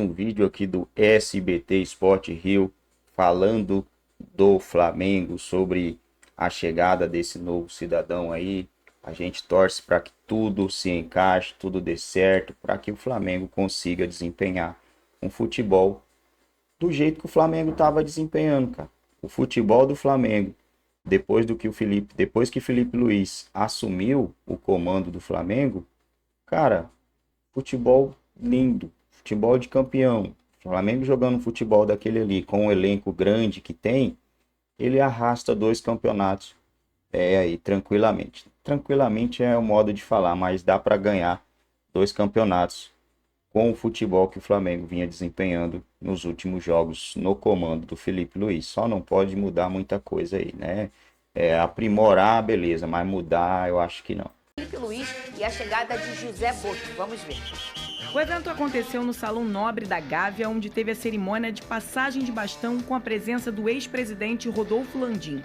Um vídeo aqui do SBT Sport Rio falando do Flamengo, sobre a chegada desse novo cidadão aí. A gente torce para que tudo se encaixe, tudo dê certo, para que o Flamengo consiga desempenhar um futebol do jeito que o Flamengo estava desempenhando, cara. O futebol do Flamengo, depois que Felipe Luiz assumiu o comando do Flamengo, cara, futebol lindo, futebol de campeão. O Flamengo jogando futebol daquele ali, com o elenco grande que tem, ele arrasta 2 campeonatos aí tranquilamente. Tranquilamente é o modo de falar, mas dá para ganhar 2 campeonatos com o futebol que o Flamengo vinha desempenhando nos últimos jogos no comando do Felipe Luiz. Só não pode mudar muita coisa aí, né? Aprimorar, beleza, mas mudar eu acho que não. Felipe Luiz e a chegada de José Boto. Vamos ver. O evento aconteceu no Salão Nobre da Gávea, onde teve a cerimônia de passagem de bastão com a presença do ex-presidente Rodolfo Landim.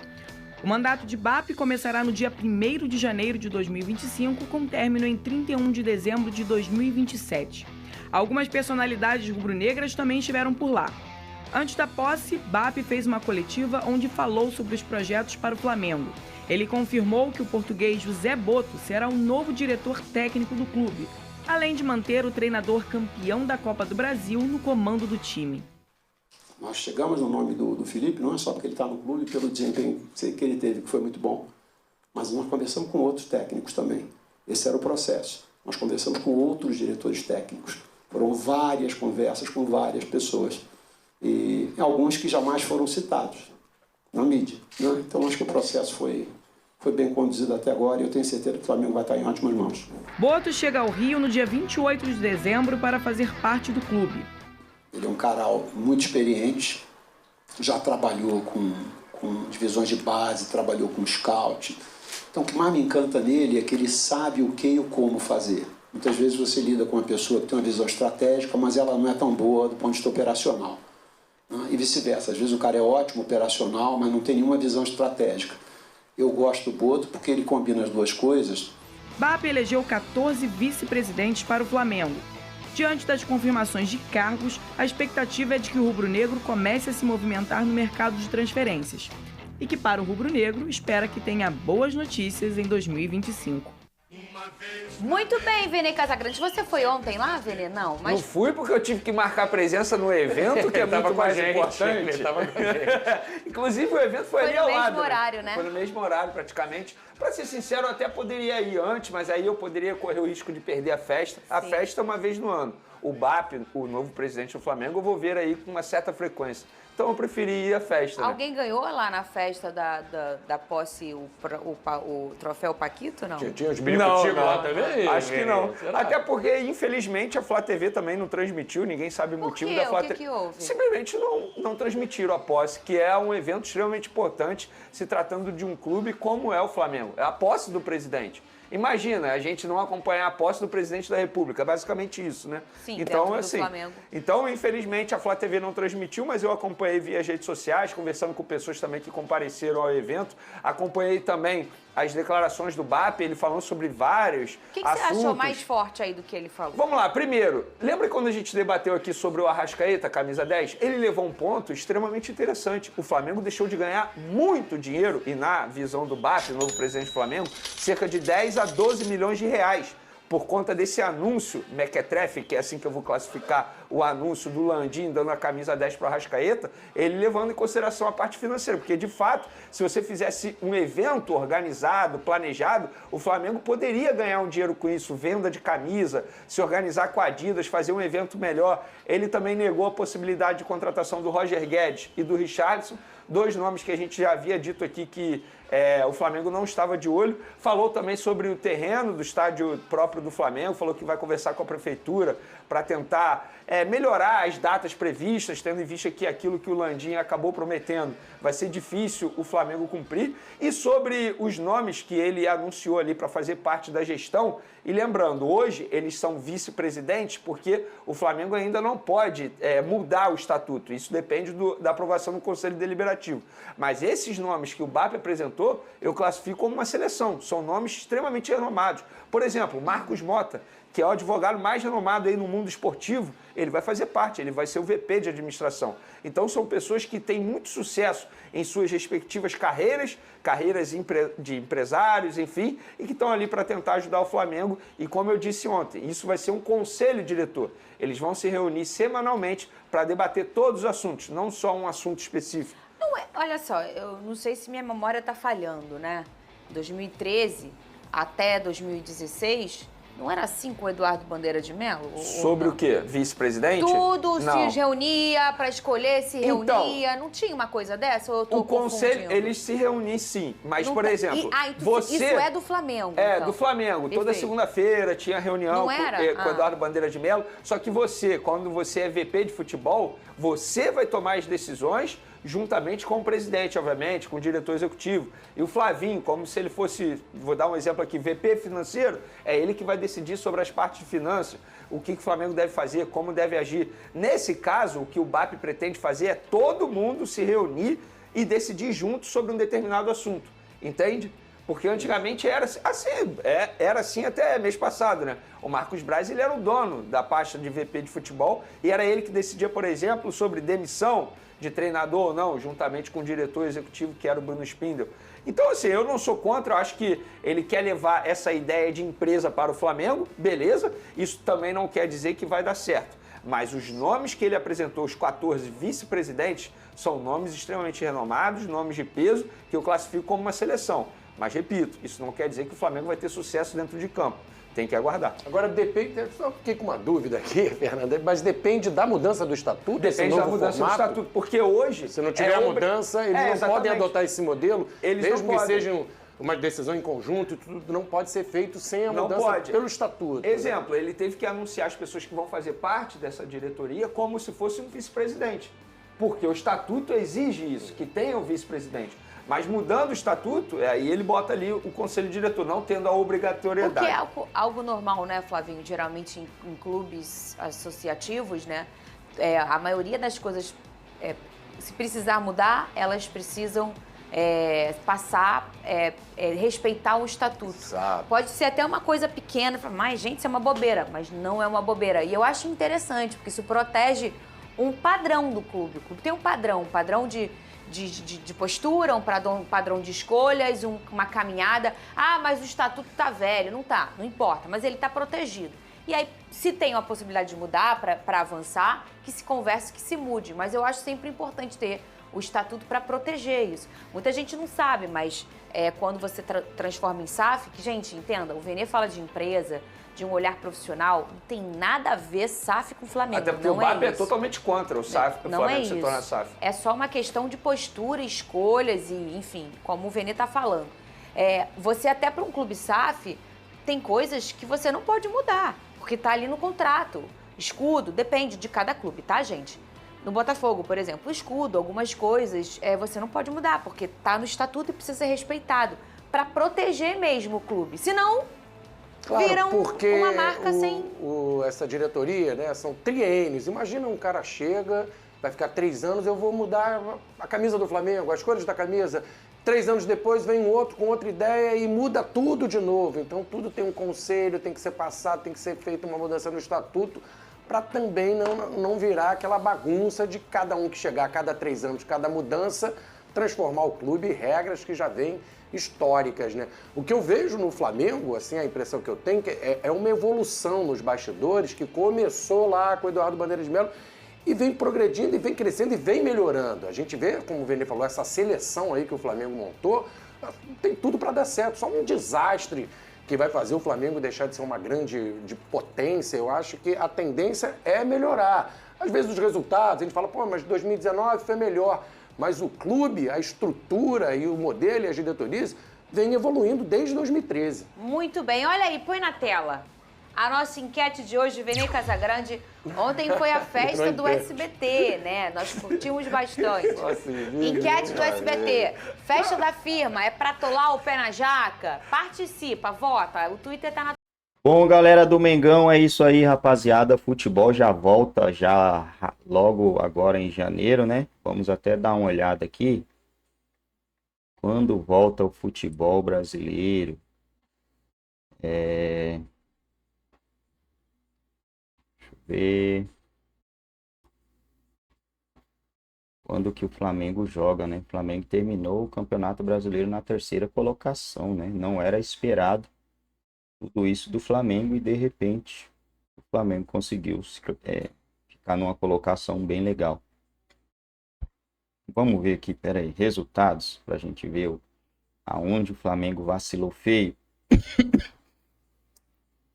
O mandato de BAP começará no dia 1º de janeiro de 2025, com término em 31 de dezembro de 2027. Algumas personalidades rubro-negras também estiveram por lá. Antes da posse, BAP fez uma coletiva onde falou sobre os projetos para o Flamengo. Ele confirmou que o português José Boto será o novo diretor técnico do clube, além de manter o treinador campeão da Copa do Brasil no comando do time. Nós chegamos no nome do Felipe, não é só porque ele está no clube, pelo desempenho que ele teve, que foi muito bom, mas nós conversamos com outros técnicos também. Esse era o processo. Nós conversamos com outros diretores técnicos. Foram várias conversas com várias pessoas. E alguns que jamais foram citados na mídia, né? Então acho que o processo foi bem conduzido até agora e eu tenho certeza que o Flamengo vai estar em ótimas mãos. Boto chega ao Rio no dia 28 de dezembro para fazer parte do clube. Ele é um cara muito experiente, já trabalhou com divisões de base, trabalhou com scout. Então o que mais me encanta nele é que ele sabe o que e o como fazer. Muitas vezes você lida com uma pessoa que tem uma visão estratégica, mas ela não é tão boa do ponto de vista operacional, né? E vice-versa. Às vezes o cara é ótimo operacional, mas não tem nenhuma visão estratégica. Eu gosto do Boto porque ele combina as duas coisas. BAP elegeu 14 vice-presidentes para o Flamengo. Diante das confirmações de cargos, a expectativa é de que o rubro-negro comece a se movimentar no mercado de transferências. E que para o rubro-negro espera que tenha boas notícias em 2025. Muito bem, Vene Casagrande. Você foi ontem lá, Vene? Não, mas... Não fui porque eu tive que marcar presença no evento, que é muito mais importante. Ele tava com a gente. Inclusive, o evento foi ali ao lado. Foi no mesmo horário, né? Foi no mesmo horário, praticamente. Pra ser sincero, eu até poderia ir antes, mas aí eu poderia correr o risco de perder a festa. A festa é uma vez no ano. O BAP, o novo presidente do Flamengo, eu vou ver aí com uma certa frequência. Então eu preferi ir à festa. Alguém ganhou lá na festa da posse o troféu Paquito, não? Tinha os biricuticos lá também? Acho que não. Será? Até porque, infelizmente, a Flá TV também não transmitiu, ninguém sabe o motivo da Flá TV. O que houve? Simplesmente não transmitiram a posse, que é um evento extremamente importante, se tratando de um clube como é o Flamengo. É a posse do presidente. Imagina, a gente não acompanhar a posse do presidente da República, é basicamente isso, né? Sim, então, dentro do assim, Flamengo. Então, infelizmente, a Flá TV não transmitiu, mas eu acompanhei via redes sociais, conversando com pessoas também que compareceram ao evento. Acompanhei também as declarações do BAP, ele falando sobre vários O que assuntos. você achou mais forte aí do que ele falou? Vamos lá, primeiro, lembra quando a gente debateu aqui sobre o Arrascaeta, camisa 10? Ele levou um ponto extremamente interessante. O Flamengo deixou de ganhar muito dinheiro, e na visão do BAP, novo presidente do Flamengo, cerca de 10 a 12 milhões de reais. Por conta desse anúncio mequetrefe, que é assim que eu vou classificar o anúncio do Landim dando a camisa 10 para o Arrascaeta, ele levando em consideração a parte financeira, porque de fato, se você fizesse um evento organizado, planejado, o Flamengo poderia ganhar um dinheiro com isso, venda de camisa, se organizar com a Adidas, fazer um evento melhor. Ele também negou a possibilidade de contratação do Roger Guedes e do Richarlison, 2 nomes que a gente já havia dito aqui que o Flamengo não estava de olho. Falou também sobre o terreno do estádio próprio do Flamengo, falou que vai conversar com a prefeitura para tentar melhorar as datas previstas, tendo em vista que aquilo que o Landim acabou prometendo vai ser difícil o Flamengo cumprir. E sobre os nomes que ele anunciou ali para fazer parte da gestão, e lembrando, hoje eles são vice-presidentes porque o Flamengo ainda não pode mudar o estatuto, isso depende da aprovação do Conselho Deliberativo. Mas esses nomes que o BAP apresentou, apresentou, eu classifico como uma seleção. São nomes extremamente renomados. Por exemplo, Marcos Mota, que é o advogado mais renomado aí no mundo esportivo, ele vai fazer parte, ele vai ser o VP de administração. Então são pessoas que têm muito sucesso em suas respectivas carreiras de empresários, enfim, e que estão ali para tentar ajudar o Flamengo. E como eu disse ontem, isso vai ser um conselho diretor. Eles vão se reunir semanalmente para debater todos os assuntos, não só um assunto específico. Não é, olha só, eu não sei se minha memória está falhando, né? 2013 até 2016, não era assim com o Eduardo Bandeira de Mello? Sobre o quê? Vice-presidente? Tudo Não. se reunia para escolher, se Então, reunia. Não tinha uma coisa dessa? Ou eu tô O conselho, confundindo? eles se reúnem sim, mas, Não por tá- exemplo, isso é do Flamengo, É, então. do Flamengo. Toda Perfeito. segunda-feira tinha reunião Não com era? o Eduardo Bandeira de Mello. Só que você, quando você é VP de futebol, você vai tomar as decisões juntamente com o presidente, obviamente, com o diretor executivo. E o Flavinho, como se ele fosse, vou dar um exemplo aqui, VP financeiro, é ele que vai decidir sobre as partes de finanças, o que o Flamengo deve fazer, como deve agir. Nesse caso, o que o BAP pretende fazer é todo mundo se reunir e decidir junto sobre um determinado assunto, entende? Porque antigamente era assim, era assim até mês passado, né? O Marcos Braz, ele era o dono da pasta de VP de futebol e era ele que decidia, por exemplo, sobre demissão de treinador ou não, juntamente com o diretor executivo, que era o Bruno Spindel. Então, assim, eu não sou contra, eu acho que ele quer levar essa ideia de empresa para o Flamengo, beleza, isso também não quer dizer que vai dar certo. Mas os nomes que ele apresentou, os 14 vice-presidentes, são nomes extremamente renomados, nomes de peso, que eu classifico como uma seleção. Mas, repito, isso não quer dizer que o Flamengo vai ter sucesso dentro de campo. Tem que aguardar. Agora, depende, só fiquei com uma dúvida aqui, Fernanda, mas depende da mudança do estatuto? Depende da mudança do estatuto, porque hoje... Se não tiver mudança, eles não exatamente. podem adotar esse modelo, Eles mesmo não que podem. seja uma decisão em conjunto, e tudo não pode ser feito sem a Não mudança pode. pelo estatuto. Exemplo, ele teve que anunciar as pessoas que vão fazer parte dessa diretoria como se fosse um vice-presidente. Porque o estatuto exige isso, que tenha um vice-presidente. Mas mudando o estatuto, aí ele bota ali o conselho diretor, não tendo a obrigatoriedade. Porque é algo normal, né, Flavinho? Geralmente em clubes associativos, né? A maioria das coisas, se precisar mudar, elas precisam passar, respeitar o estatuto. Exato. Pode ser até uma coisa pequena, mas gente, isso é uma bobeira, mas não é uma bobeira. E eu acho interessante, porque isso protege um padrão do clube. O clube tem um padrão de postura, um padrão de escolhas, uma caminhada. Ah, mas o estatuto tá velho. Não tá, não importa, mas ele tá protegido. E aí, se tem a possibilidade de mudar para avançar, que se converse, que se mude. Mas eu acho sempre importante ter o estatuto para proteger isso. Muita gente não sabe, mas quando você transforma em SAF, que, gente, entenda, o Vene fala de empresa, de um olhar profissional, não tem nada a ver SAF com o Flamengo. Até porque não o BAP é isso. totalmente contra o SAF, o Não Flamengo é se isso. torna SAF. É só uma questão de postura, escolhas e, enfim, como o Vene está falando. Você até para um clube SAF tem coisas que você não pode mudar, porque está ali no contrato. Escudo, depende de cada clube, tá, gente? No Botafogo, por exemplo, o escudo, algumas coisas você não pode mudar, porque está no estatuto e precisa ser respeitado, para proteger mesmo o clube. Senão, viram porque uma marca sem... essa diretoria, né, são triênios. Imagina um cara chega, vai ficar 3 anos, eu vou mudar a camisa do Flamengo, as cores da camisa. 3 anos depois vem um outro com outra ideia e muda tudo de novo. Então tudo tem um conselho, tem que ser passado, tem que ser feita uma mudança no estatuto para também não virar aquela bagunça de cada um que chegar a cada 3 anos, cada mudança, transformar o clube em regras que já vêm históricas, né? O que eu vejo no Flamengo, assim, a impressão que eu tenho é uma evolução nos bastidores que começou lá com o Eduardo Bandeira de Mello e vem progredindo, e vem crescendo, e vem melhorando. A gente vê, como o Vene falou, essa seleção aí que o Flamengo montou, tem tudo para dar certo, só um desastre que vai fazer o Flamengo deixar de ser uma grande potência. Eu acho que a tendência é melhorar. Às vezes os resultados, a gente fala, pô, mas 2019 foi melhor. Mas o clube, a estrutura e o modelo e as diretorias vêm evoluindo desde 2013. Muito bem, olha aí, põe na tela. A nossa enquete de hoje, Vene Casagrande, ontem foi a festa do SBT, né? Nós curtimos bastante. Nossa, Enquete do SBT, festa da firma, é pra atolar o pé na jaca? Participa, vota, o Twitter tá na... Bom, galera do Mengão, é isso aí, rapaziada. Futebol já volta já logo agora em janeiro, né? Vamos até dar uma olhada aqui Quando volta o futebol brasileiro? Deixa eu ver. Quando que o Flamengo joga, né? O Flamengo terminou o Campeonato Brasileiro na 3ª colocação, né? Não era esperado tudo isso do Flamengo e de repente o Flamengo conseguiu ficar numa colocação bem legal. Vamos ver aqui, peraí, resultados para a gente ver aonde o Flamengo vacilou feio.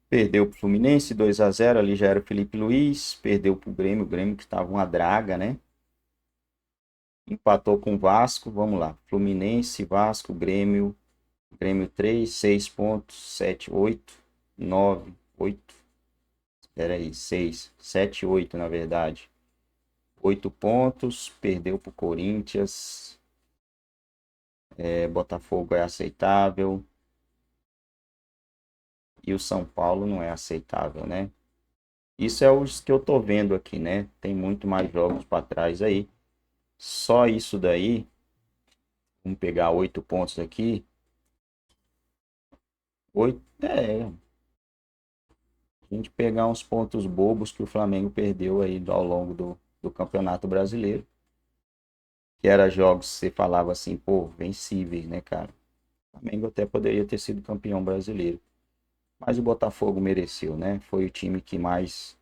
Perdeu para o Fluminense 2-0, ali já era o Felipe Luiz. Perdeu para o Grêmio que estava uma draga, né? Empatou com o Vasco, vamos lá. Fluminense, Vasco, Grêmio 3, 6 pontos, 7, 8, 9, 8. Espera aí, 6, 7, 8 na verdade. 8 pontos, perdeu para o Corinthians. Botafogo é aceitável. E o São Paulo não é aceitável, né? Isso é os que eu tô vendo aqui, né? Tem muito mais jogos para trás aí. Só isso daí. Vamos pegar 8 pontos aqui. 8, a gente pegar uns pontos bobos que o Flamengo perdeu aí ao longo do Campeonato Brasileiro. Que era jogos que você falava assim, pô, vencíveis, né, cara? O Flamengo até poderia ter sido campeão brasileiro. Mas o Botafogo mereceu, né? Foi o time que mais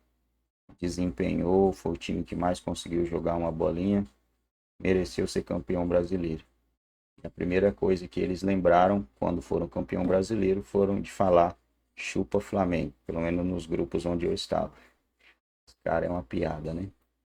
desempenhou, foi o time que mais conseguiu jogar uma bolinha. Mereceu ser campeão brasileiro. E a primeira coisa que eles lembraram quando foram campeão brasileiro foram de falar chupa Flamengo. Pelo menos nos grupos onde eu estava. Esse cara é uma piada, né?